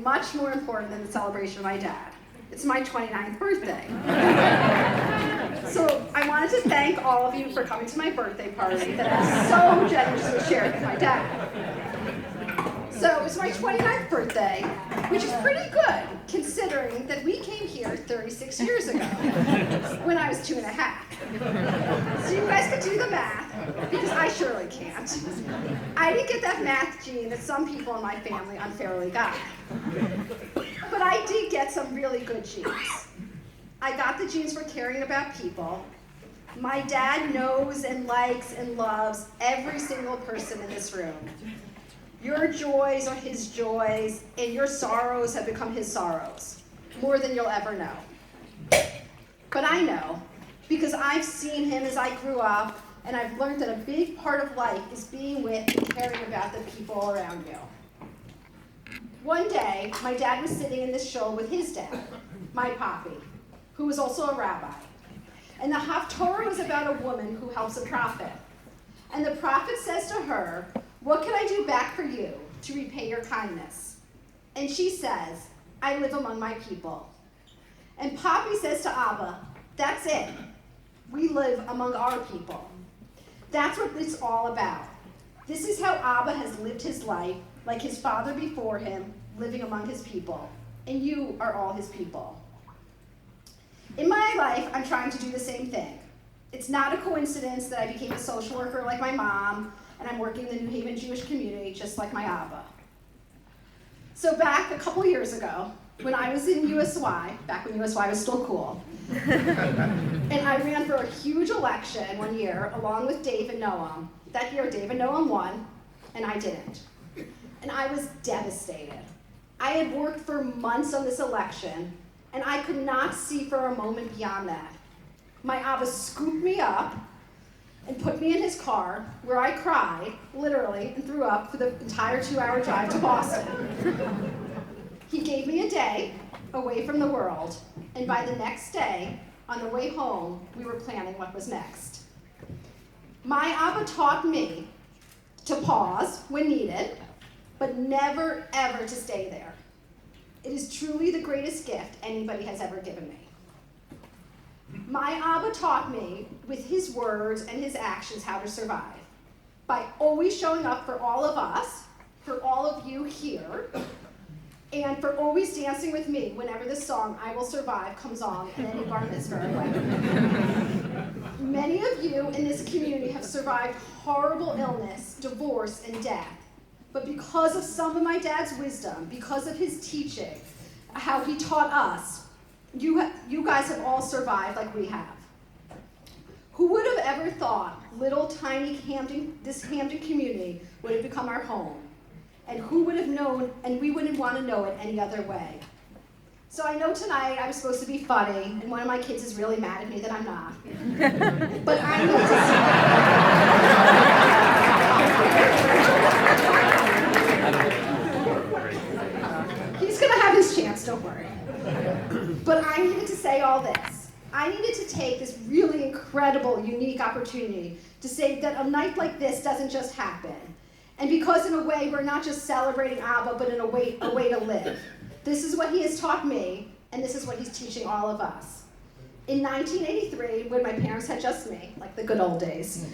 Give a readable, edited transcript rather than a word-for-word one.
Much more important than the celebration of my dad. It's my 29th birthday. So I wanted to thank all of you for coming to my birthday party that I so generously shared with my dad. So it's my 29th birthday, which is pretty good considering that we came here 36 years ago when I was 2.5. So you guys can do the math, because I surely can't. I didn't get that math gene that some people in my family unfairly got. But I did get some really good genes. I got the genes for caring about people. My dad knows and likes and loves every single person in this room. Your joys are his joys, and your sorrows have become his sorrows, more than you'll ever know. But I know, because I've seen him as I grew up, and I've learned that a big part of life is being with and caring about the people around you. One day, my dad was sitting in this shul with his dad, my papi, who was also a rabbi. And the Haftorah was about a woman who helps a prophet. And the prophet says to her, "What can I do back for you to repay your kindness?" And she says, "I live among my people." And Papi says to Abba, "That's it. We live among our people." That's what it's all about. This is how Abba has lived his life, like his father before him, living among his people. And you are all his people. In my life, I'm trying to do the same thing. It's not a coincidence that I became a social worker like my mom, and I'm working in the New Haven Jewish community just like my Abba. So back a couple years ago, when I was in USY, back when USY was still cool, and I ran for a huge election one year along with Dave and Noam. That year, Dave and Noam won, and I didn't. And I was devastated. I had worked for months on this election, and I could not see for a moment beyond that. My Abba scooped me up and put me in his car, where I cried, literally, and threw up for the entire 2-hour drive to Boston. He gave me a day away from the world, and by the next day, on the way home, we were planning what was next. My Abba taught me to pause when needed, but never, ever to stay there. It is truly the greatest gift anybody has ever given me. My Abba taught me, with his words and his actions, how to survive. By always showing up for all of us, for all of you here, and for always dancing with me whenever the song "I Will Survive" comes on at any bar mitzvah or wedding. Many of you in this community have survived horrible illness, divorce, and death. But because of some of my dad's wisdom, because of his teaching, how he taught us, you guys have all survived like we have. Who would have ever thought little tiny this Hamden community would have become our home? And who would have known, and we wouldn't want to know it any other way. So I know tonight I was supposed to be funny, and one of my kids is really mad at me that I'm not. But I need to He's going to have his chance, don't worry. But I needed to say all this. I needed to take this really incredible, unique opportunity to say that a night like this doesn't just happen. And because in a way, we're not just celebrating Abba, but in a way to live. This is what he has taught me, and this is what he's teaching all of us. In 1983, when my parents had just me, like the good old days,